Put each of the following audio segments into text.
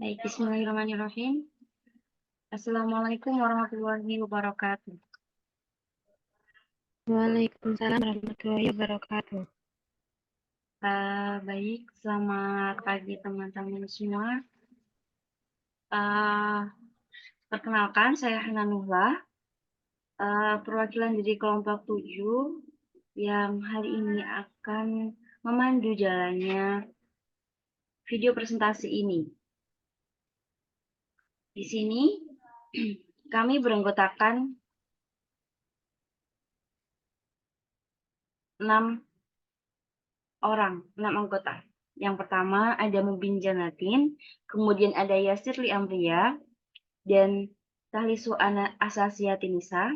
Baik, bismillahirrahmanirrahim. Assalamualaikum warahmatullahi wabarakatuh. Waalaikumsalam warahmatullahi wabarakatuh. Baik, selamat pagi teman-teman semua. Perkenalkan, saya Hananullah, perwakilan dari kelompok 7 yang hari ini akan memandu jalannya video presentasi ini. Di sini kami beranggotakan 6 anggota. Yang pertama ada Mubin Janatin, kemudian ada Yasirli Amria, dan Tahlisu Asasiatinisa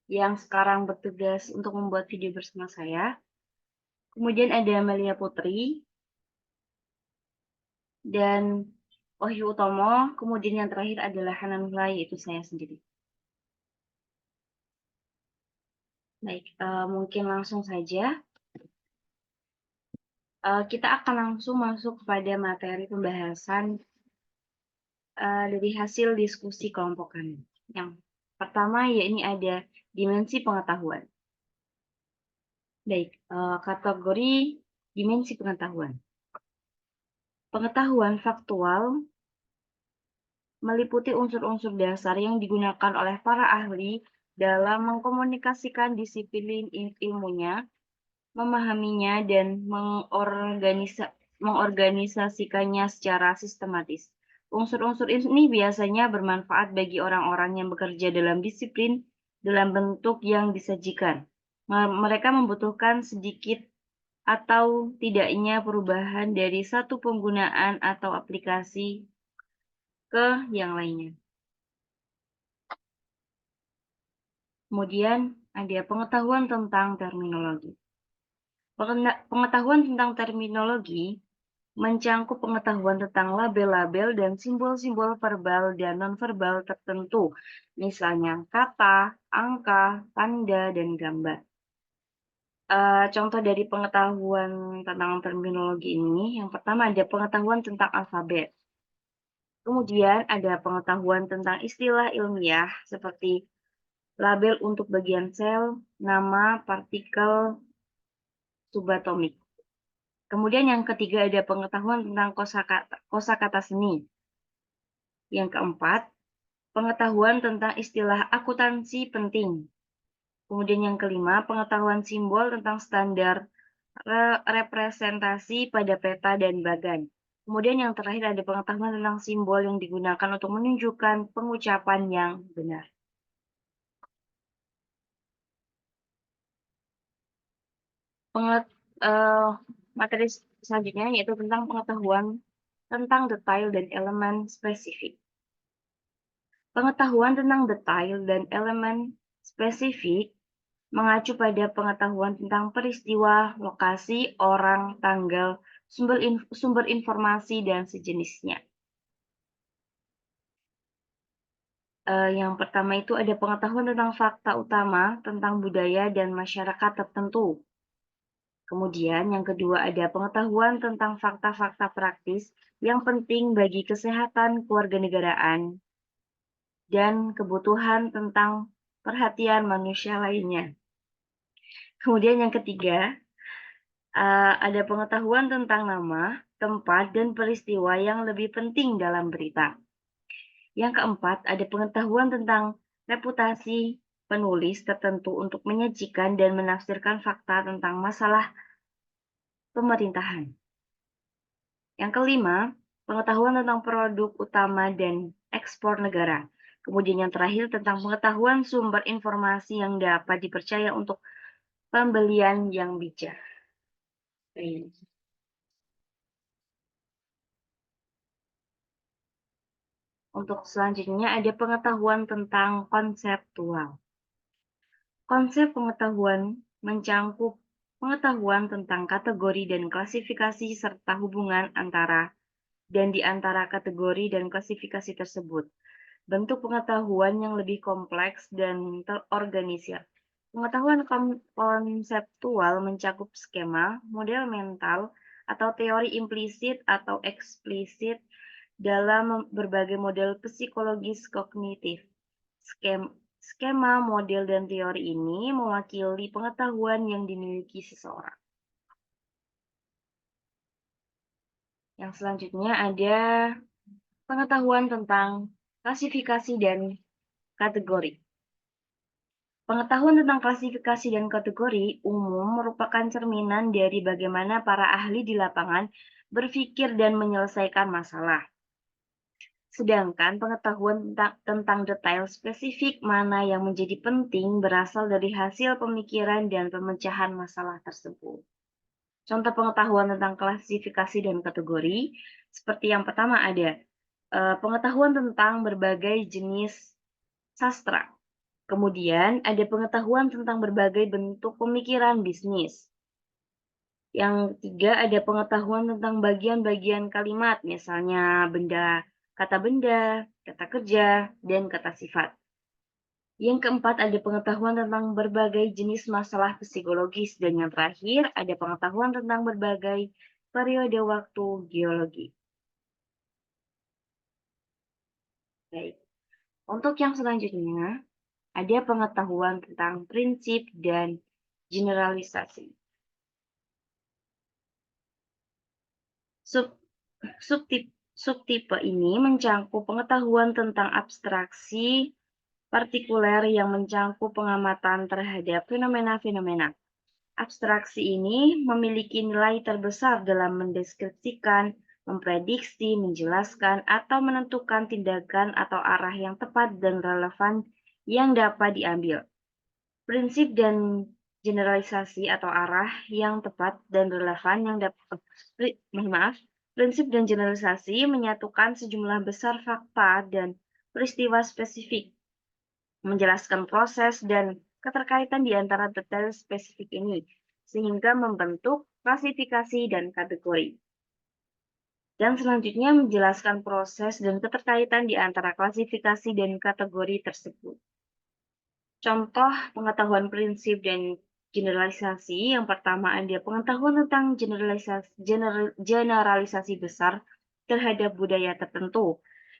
yang sekarang bertugas untuk membuat video bersama saya. Kemudian ada Amelia Putri dan Wahyu Utomo, kemudian yang terakhir adalah Hananullah, yaitu saya sendiri. Baik, mungkin langsung saja. Kita akan langsung masuk kepada materi pembahasan dari hasil diskusi kelompok kami. Yang pertama, yakni ada dimensi pengetahuan. Baik, kategori dimensi pengetahuan. Pengetahuan faktual meliputi unsur-unsur dasar yang digunakan oleh para ahli dalam mengkomunikasikan disiplin ilmunya, memahaminya, dan mengorganisasikannya secara sistematis. Unsur-unsur ini biasanya bermanfaat bagi orang-orang yang bekerja dalam disiplin dalam bentuk yang disajikan. Mereka membutuhkan sedikit atau tidaknya perubahan dari satu penggunaan atau aplikasi ke yang lainnya. Kemudian ada pengetahuan tentang terminologi. Pengetahuan tentang terminologi mencangkup pengetahuan tentang label-label dan simbol-simbol verbal dan nonverbal tertentu, misalnya kata, angka, tanda, dan gambar. Contoh dari pengetahuan tentang terminologi ini, yang pertama ada pengetahuan tentang alfabet. Kemudian ada pengetahuan tentang istilah ilmiah seperti label untuk bagian sel, nama, partikel, subatomik. Kemudian yang ketiga ada pengetahuan tentang kosakata seni. Yang keempat, pengetahuan tentang istilah akuntansi penting. Kemudian yang kelima, pengetahuan simbol tentang standar representasi pada peta dan bagan. Kemudian yang terakhir ada pengetahuan tentang simbol yang digunakan untuk menunjukkan pengucapan yang benar. Materi selanjutnya yaitu tentang pengetahuan tentang detail dan elemen spesifik. Pengetahuan tentang detail dan elemen spesifik mengacu pada pengetahuan tentang peristiwa, lokasi, orang, tanggal, sumber informasi, dan sejenisnya. Yang pertama itu ada pengetahuan tentang fakta utama tentang budaya dan masyarakat tertentu. Kemudian yang kedua ada pengetahuan tentang fakta-fakta praktis yang penting bagi kesehatan kewarganegaraan dan kebutuhan tentang perhatian manusia lainnya. Kemudian yang ketiga, ada pengetahuan tentang nama, tempat, dan peristiwa yang lebih penting dalam berita. Yang keempat, ada pengetahuan tentang reputasi penulis tertentu untuk menyajikan dan menafsirkan fakta tentang masalah pemerintahan. Yang kelima, pengetahuan tentang produk utama dan ekspor negara. Kemudian yang terakhir tentang pengetahuan sumber informasi yang dapat dipercaya untuk pembelian yang bijak. Untuk selanjutnya ada pengetahuan tentang konseptual. Konsep pengetahuan mencangkup pengetahuan tentang kategori dan klasifikasi serta hubungan antara dan di antara kategori dan klasifikasi tersebut. Bentuk pengetahuan yang lebih kompleks dan terorganisir. Pengetahuan konseptual mencakup skema, model mental, atau teori implisit atau eksplisit dalam berbagai model psikologis kognitif. Skema, model, dan teori ini mewakili pengetahuan yang dimiliki seseorang. Yang selanjutnya ada pengetahuan tentang klasifikasi dan kategori. Pengetahuan tentang klasifikasi dan kategori umum merupakan cerminan dari bagaimana para ahli di lapangan berpikir dan menyelesaikan masalah. Sedangkan pengetahuan tentang detail spesifik mana yang menjadi penting berasal dari hasil pemikiran dan pemecahan masalah tersebut. Contoh pengetahuan tentang klasifikasi dan kategori, seperti yang pertama ada pengetahuan tentang berbagai jenis sastra. Kemudian ada pengetahuan tentang berbagai bentuk pemikiran bisnis. Yang ketiga ada pengetahuan tentang bagian-bagian kalimat, misalnya kata benda, kata kerja, dan kata sifat. Yang keempat ada pengetahuan tentang berbagai jenis masalah psikologis. Dan yang terakhir ada pengetahuan tentang berbagai periode waktu geologi. Baik, untuk yang selanjutnya ada pengetahuan tentang prinsip dan generalisasi. Subtipe ini mencangkup pengetahuan tentang abstraksi partikuler yang mencangkup pengamatan terhadap fenomena-fenomena. Abstraksi ini memiliki nilai terbesar dalam mendeskripsikan, memprediksi, menjelaskan, atau menentukan tindakan atau arah yang tepat dan relevan yang dapat diambil. Prinsip dan generalisasi atau arah yang tepat dan relevan yang dapat prinsip dan generalisasi menyatukan sejumlah besar fakta dan peristiwa spesifik, menjelaskan proses dan keterkaitan di antara detail spesifik ini, sehingga membentuk klasifikasi dan kategori. Dan selanjutnya menjelaskan proses dan keterkaitan di antara klasifikasi dan kategori tersebut. Contoh pengetahuan prinsip dan generalisasi, yang pertama ada pengetahuan tentang generalisasi besar terhadap budaya tertentu.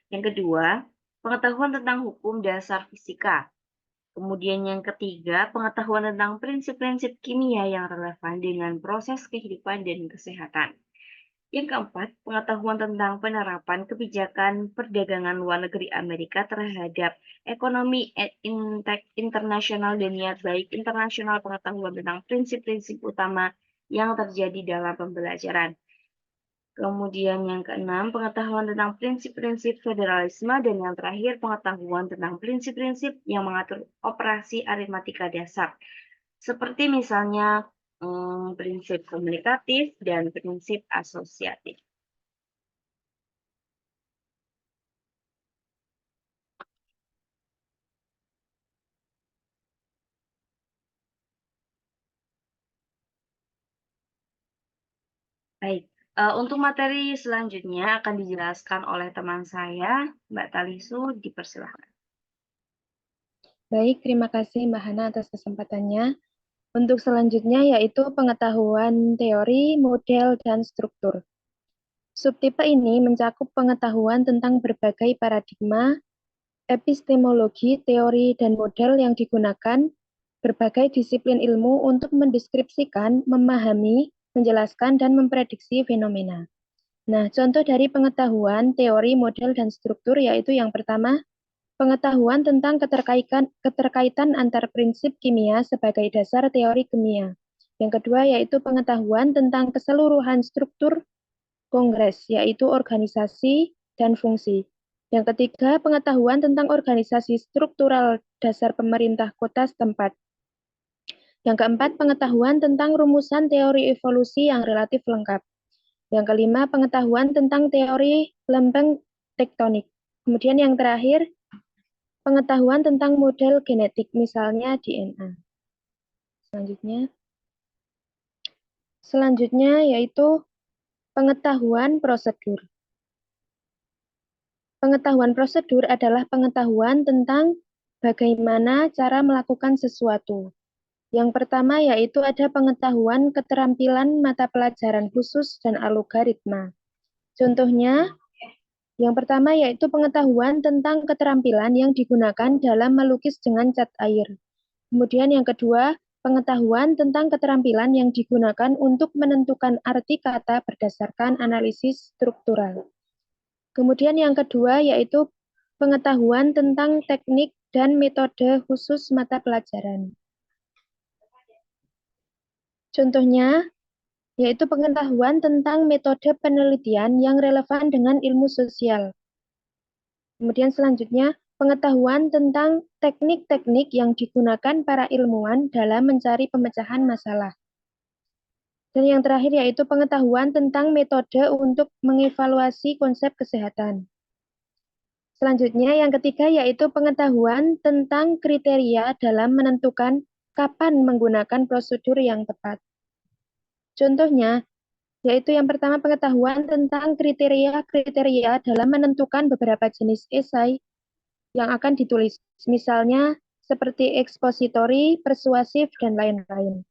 Yang kedua, pengetahuan tentang hukum dasar fisika. Kemudian yang ketiga, pengetahuan tentang prinsip-prinsip kimia yang relevan dengan proses kehidupan dan kesehatan. Yang keempat, pengetahuan tentang penerapan kebijakan perdagangan luar negeri Amerika terhadap ekonomi internasional dan niat baik internasional, pengetahuan tentang prinsip-prinsip utama yang terjadi dalam pembelajaran. Kemudian yang keenam, pengetahuan tentang prinsip-prinsip federalisme, dan yang terakhir, pengetahuan tentang prinsip-prinsip yang mengatur operasi aritmatika dasar. Seperti misalnya prinsip komunikatif dan prinsip asosiatif. Baik, untuk materi selanjutnya akan dijelaskan oleh teman saya, Mbak Talisu, dipersilahkan. Baik, terima kasih Mbak Hana atas kesempatannya. Untuk selanjutnya yaitu pengetahuan teori, model, dan struktur. Subtipe ini mencakup pengetahuan tentang berbagai paradigma, epistemologi, teori, dan model yang digunakan berbagai disiplin ilmu untuk mendeskripsikan, memahami, menjelaskan, dan memprediksi fenomena. Nah, contoh dari pengetahuan, teori, model, dan struktur yaitu yang pertama, pengetahuan tentang keterkaitan antar prinsip kimia sebagai dasar teori kimia. Yang kedua yaitu pengetahuan tentang keseluruhan struktur kongres, yaitu organisasi dan fungsi. Yang ketiga, pengetahuan tentang organisasi struktural dasar pemerintah kota setempat. Yang keempat, pengetahuan tentang rumusan teori evolusi yang relatif lengkap. Yang kelima, pengetahuan tentang teori lempeng tektonik. Kemudian yang terakhir, pengetahuan tentang model genetik, misalnya DNA. Selanjutnya yaitu pengetahuan prosedur. Pengetahuan prosedur adalah pengetahuan tentang bagaimana cara melakukan sesuatu. Yang pertama yaitu ada pengetahuan keterampilan mata pelajaran khusus dan algoritma. Contohnya Yang pertama yaitu pengetahuan tentang keterampilan yang digunakan dalam melukis dengan cat air. Kemudian yang kedua, pengetahuan tentang keterampilan yang digunakan untuk menentukan arti kata berdasarkan analisis struktural. Kemudian yang kedua yaitu pengetahuan tentang teknik dan metode khusus mata pelajaran. Contohnya, yaitu pengetahuan tentang metode penelitian yang relevan dengan ilmu sosial. Kemudian selanjutnya, pengetahuan tentang teknik-teknik yang digunakan para ilmuwan dalam mencari pemecahan masalah. Dan yang terakhir yaitu pengetahuan tentang metode untuk mengevaluasi konsep kesehatan. Selanjutnya, yang ketiga yaitu pengetahuan tentang kriteria dalam menentukan kapan menggunakan prosedur yang tepat. Contohnya, yaitu yang pertama pengetahuan tentang kriteria-kriteria dalam menentukan beberapa jenis esai yang akan ditulis, misalnya seperti ekspositori, persuasif, dan lain-lain.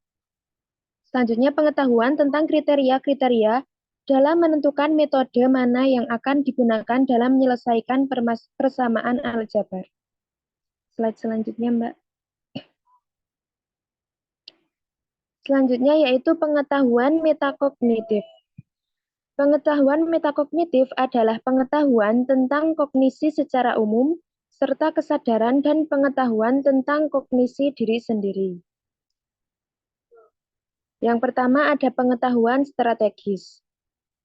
Selanjutnya, pengetahuan tentang kriteria-kriteria dalam menentukan metode mana yang akan digunakan dalam menyelesaikan persamaan aljabar. Slide selanjutnya, Mbak. Selanjutnya yaitu pengetahuan metakognitif. Pengetahuan metakognitif adalah pengetahuan tentang kognisi secara umum, serta kesadaran dan pengetahuan tentang kognisi diri sendiri. Yang pertama ada pengetahuan strategis.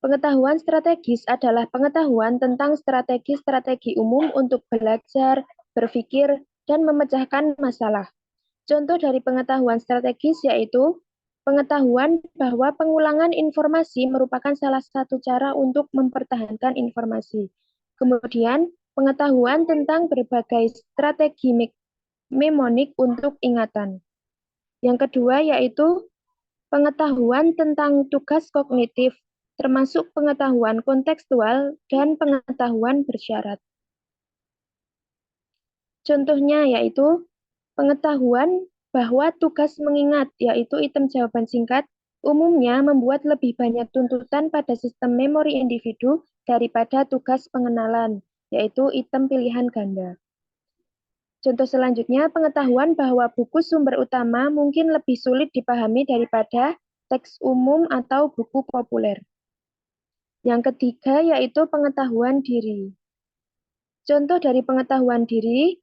Pengetahuan strategis adalah pengetahuan tentang strategi-strategi umum untuk belajar, berpikir, dan memecahkan masalah. Contoh dari pengetahuan strategis yaitu pengetahuan bahwa pengulangan informasi merupakan salah satu cara untuk mempertahankan informasi. Kemudian, pengetahuan tentang berbagai strategi mnemonik untuk ingatan. Yang kedua yaitu pengetahuan tentang tugas kognitif, termasuk pengetahuan kontekstual dan pengetahuan bersyarat. Contohnya yaitu pengetahuan bahwa tugas mengingat, yaitu item jawaban singkat, umumnya membuat lebih banyak tuntutan pada sistem memori individu daripada tugas pengenalan, yaitu item pilihan ganda. Contoh selanjutnya, pengetahuan bahwa buku sumber utama mungkin lebih sulit dipahami daripada teks umum atau buku populer. Yang ketiga yaitu pengetahuan diri. Contoh dari pengetahuan diri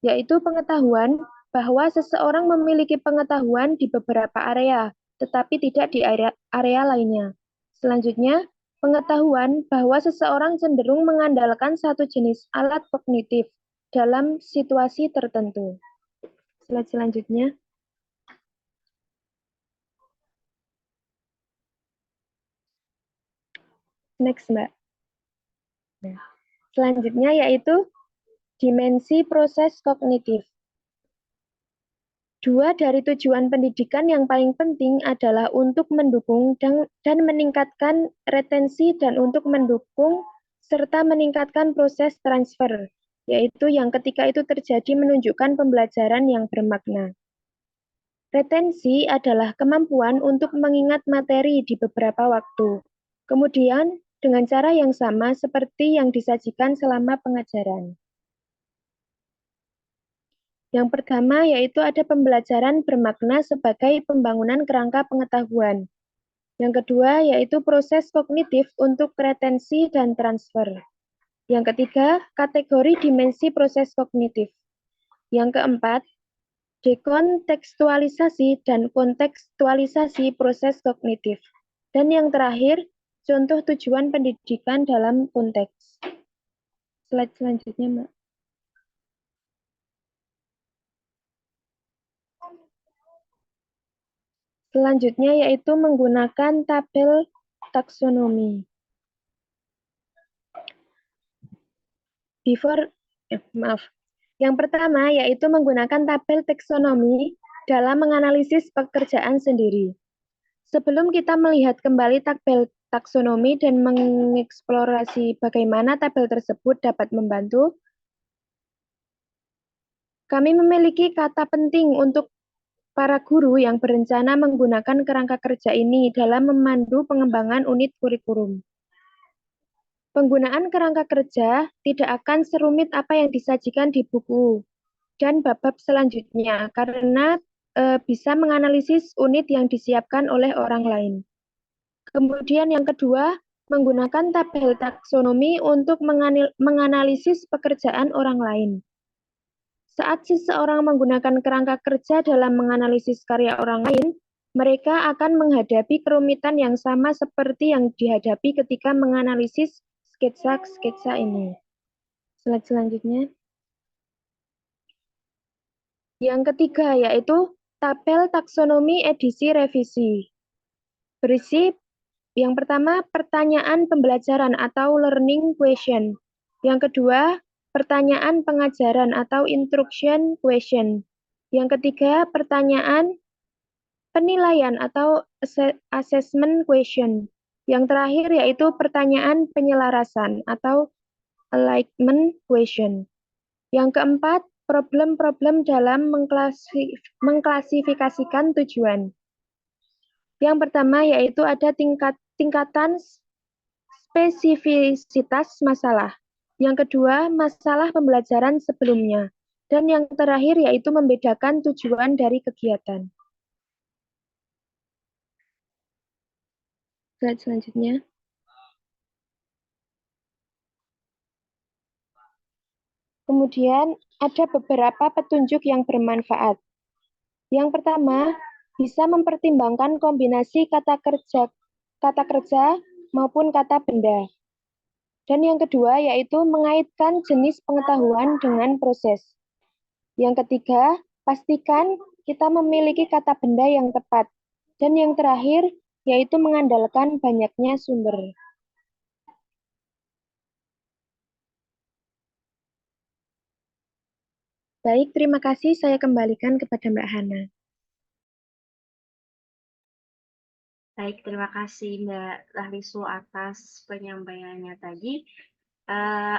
yaitu pengetahuan bahwa seseorang memiliki pengetahuan di beberapa area, tetapi tidak di area lainnya. Selanjutnya, pengetahuan bahwa seseorang cenderung mengandalkan satu jenis alat kognitif dalam situasi tertentu. Slide selanjutnya. Next, Mbak. Selanjutnya yaitu dimensi proses kognitif. Dua dari tujuan pendidikan yang paling penting adalah untuk mendukung dan meningkatkan retensi dan untuk mendukung serta meningkatkan proses transfer, yaitu yang ketika itu terjadi menunjukkan pembelajaran yang bermakna. Retensi adalah kemampuan untuk mengingat materi di beberapa waktu, kemudian dengan cara yang sama seperti yang disajikan selama pengajaran. Yang pertama yaitu ada pembelajaran bermakna sebagai pembangunan kerangka pengetahuan. Yang kedua yaitu proses kognitif untuk retensi dan transfer. Yang ketiga, kategori dimensi proses kognitif. Yang keempat, dekontekstualisasi dan kontekstualisasi proses kognitif. Dan yang terakhir, contoh tujuan pendidikan dalam konteks. Slide selanjutnya, Mbak. Selanjutnya yaitu menggunakan tabel taksonomi. Yang pertama yaitu menggunakan tabel taksonomi dalam menganalisis pekerjaan sendiri. Sebelum kita melihat kembali tabel taksonomi dan mengeksplorasi bagaimana tabel tersebut dapat membantu, kami memiliki kata penting untuk para guru yang berencana menggunakan kerangka kerja ini dalam memandu pengembangan unit kurikulum. Penggunaan kerangka kerja tidak akan serumit apa yang disajikan di buku dan bab-bab selanjutnya karena bisa menganalisis unit yang disiapkan oleh orang lain. Kemudian yang kedua, menggunakan tabel taksonomi untuk menganalisis pekerjaan orang lain. Saat seseorang menggunakan kerangka kerja dalam menganalisis karya orang lain, mereka akan menghadapi kerumitan yang sama seperti yang dihadapi ketika menganalisis sketsa-sketsa ini. Slide selanjutnya. Yang ketiga yaitu tabel taksonomi edisi revisi. Berisi yang pertama pertanyaan pembelajaran atau learning question. Yang kedua pertanyaan pengajaran atau instruction question. Yang ketiga pertanyaan penilaian atau assessment question. Yang terakhir yaitu pertanyaan penyelarasan atau alignment question. Yang keempat, problem-problem dalam mengklasifikasikan tujuan. Yang pertama yaitu ada tingkatan spesifisitas masalah. Yang kedua, masalah pembelajaran sebelumnya. Dan yang terakhir yaitu membedakan tujuan dari kegiatan. Slide selanjutnya. Kemudian ada beberapa petunjuk yang bermanfaat. Yang pertama, bisa mempertimbangkan kombinasi kata kerja maupun kata benda. Dan yang kedua yaitu mengaitkan jenis pengetahuan dengan proses. Yang ketiga, pastikan kita memiliki kata benda yang tepat. Dan yang terakhir yaitu mengandalkan banyaknya sumber. Baik, terima kasih. Saya kembalikan kepada Mbak Hana. Baik, terima kasih Mbak Rahlisu atas penyampaiannya tadi.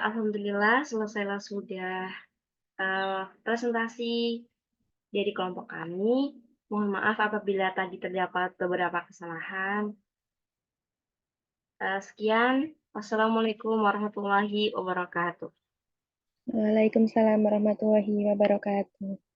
Alhamdulillah selesailah sudah presentasi dari kelompok kami. Mohon maaf apabila tadi terdapat beberapa kesalahan. Sekian, wassalamualaikum warahmatullahi wabarakatuh. Waalaikumsalam warahmatullahi wabarakatuh.